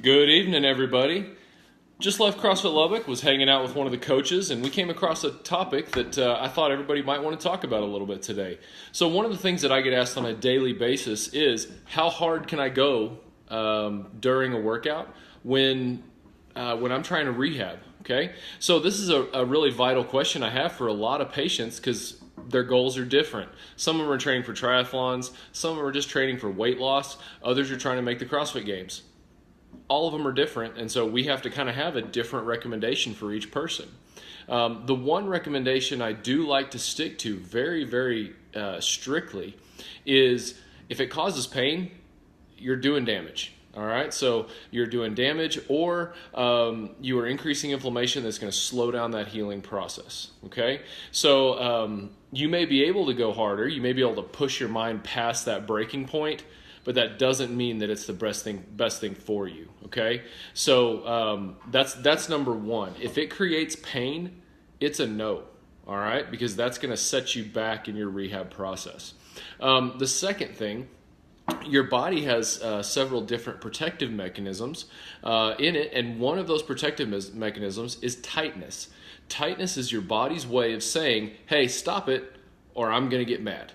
Good evening, everybody. Just left CrossFit Lubbock, was hanging out with one of the coaches, and we came across a topic that I thought everybody might want to talk about a little bit today. So one of the things that I get asked on a daily basis is, how hard can I go during a workout when I'm trying to rehab? Okay, so this is a really vital question I have for a lot of patients because their goals are different. Some of them are training for triathlons, some of them are just training for weight loss, others are trying to make the CrossFit Games. All of them are different, and so we have to kind of have a different recommendation for each person. The one recommendation I do like to stick to very, very strictly is if it causes pain, you're doing damage. All right, so you're doing damage, or you are increasing inflammation that's going to slow down that healing process. Okay, so you may be able to go harder, you may be able to push your mind past that breaking point, but that doesn't mean that it's the best thing for you. Okay, so that's number one. If it creates pain, it's a no. All right, because that's going to set you back in your rehab process. The second thing, your body has several different protective mechanisms in it, and one of those protective mechanisms is tightness. Tightness is your body's way of saying, hey, stop it, or I'm going to get mad.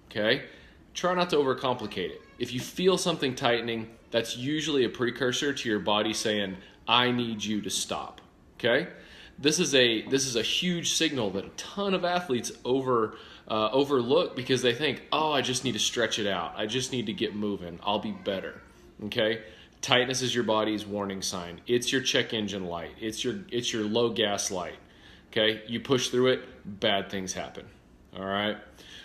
Okay? Try not to overcomplicate it. If you feel something tightening, that's usually a precursor to your body saying, I need you to stop. Okay? This is a huge signal that a ton of athletes overlook because they think, oh, I just need to stretch it out. I just need to get moving. I'll be better. Okay? Tightness is your body's warning sign. It's your check engine light. It's your low gas light. Okay? You push through it, bad things happen. All right?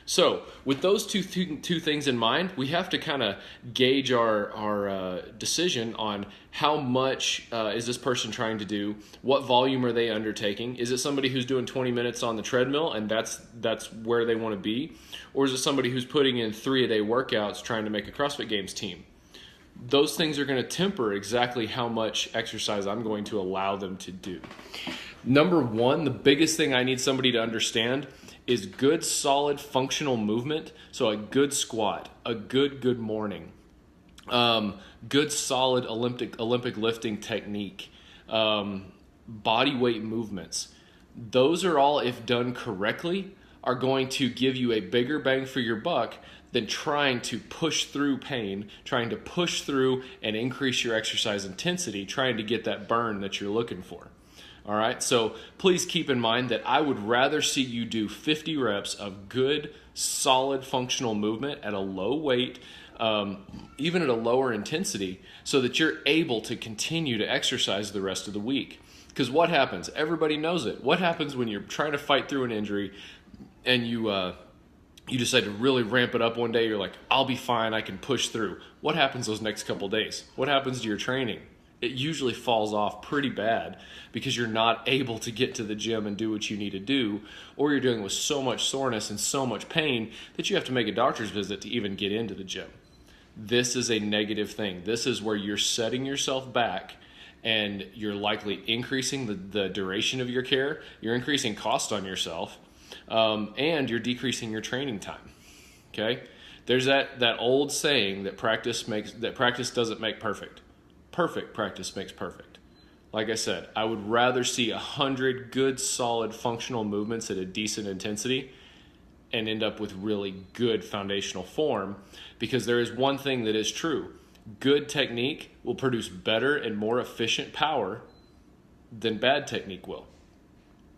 So with those two things in mind, we have to kind of gauge our decision on how much is this person trying to do, what volume are they undertaking. Is it somebody who's doing 20 minutes on the treadmill and that's where they want to be? Or is it somebody who's putting in 3-a-day workouts trying to make a CrossFit Games team? Those things are going to temper exactly how much exercise I'm going to allow them to do. Number one, the biggest thing I need somebody to understand is good, solid, functional movement. So a good squat, a good morning, good, solid Olympic lifting technique, body weight movements. Those are all, if done correctly, are going to give you a bigger bang for your buck than trying to push through pain, trying to push through and increase your exercise intensity, trying to get that burn that you're looking for. All right, so please keep in mind that I would rather see you do 50 reps of good, solid, functional movement at a low weight, even at a lower intensity, so that you're able to continue to exercise the rest of the week. Because what happens? Everybody knows it. What happens when you're trying to fight through an injury and you decide to really ramp it up one day? You're like, I'll be fine, I can push through. What happens those next couple days? What happens to your training? It usually falls off pretty bad because you're not able to get to the gym and do what you need to do, or you're dealing with so much soreness and so much pain that you have to make a doctor's visit to even get into the gym. This is a negative thing. This is where you're setting yourself back and you're likely increasing the duration of your care, you're increasing cost on yourself, and you're decreasing your training time. Okay? There's that old saying that practice doesn't make perfect. Perfect practice makes perfect. Like I said, I would rather see 100 good, solid, functional movements at a decent intensity and end up with really good foundational form, because there is one thing that is true. Good technique will produce better and more efficient power than bad technique will.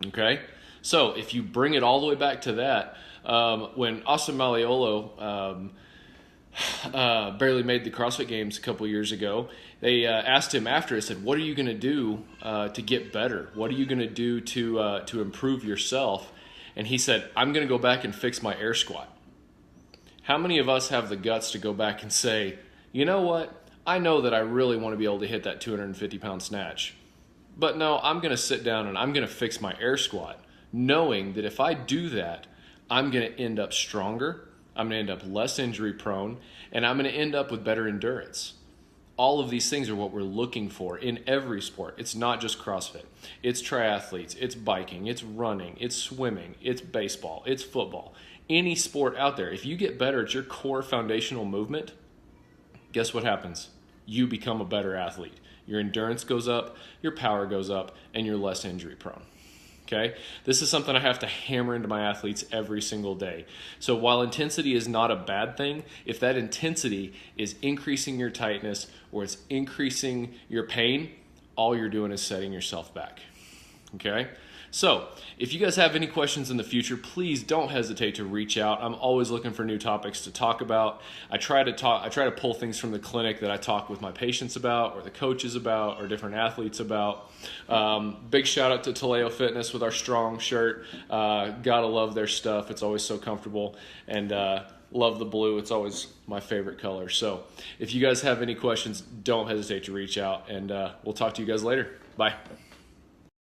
Okay? So if you bring it all the way back to that, when Austin Malleolo barely made the CrossFit Games a couple years ago, they asked him after, it said, what are you going to do to get better? What are you going to do to improve yourself? And he said, I'm going to go back and fix my air squat. How many of us have the guts to go back and say, you know what? I know that I really want to be able to hit that 250-pound snatch. But no, I'm going to sit down and I'm going to fix my air squat, knowing that if I do that, I'm going to end up stronger, I'm going to end up less injury prone, and I'm going to end up with better endurance. All of these things are what we're looking for in every sport. It's not just CrossFit. It's triathletes, it's biking, it's running, it's swimming, it's baseball, it's football. Any sport out there, if you get better at your core foundational movement, guess what happens? you become a better athlete. Your endurance goes up, your power goes up, and you're less injury prone. Okay? This is something I have to hammer into my athletes every single day. So while intensity is not a bad thing, if that intensity is increasing your tightness or it's increasing your pain, all you're doing is setting yourself back. Okay? So, if you guys have any questions in the future, please don't hesitate to reach out. I'm always looking for new topics to talk about. I try to pull things from the clinic that I talk with my patients about, or the coaches about, or different athletes about. Big shout out to Taleo Fitness with our Strong shirt. Gotta love their stuff. It's always so comfortable, and love the blue. It's always my favorite color. So, if you guys have any questions, don't hesitate to reach out, and we'll talk to you guys later. Bye.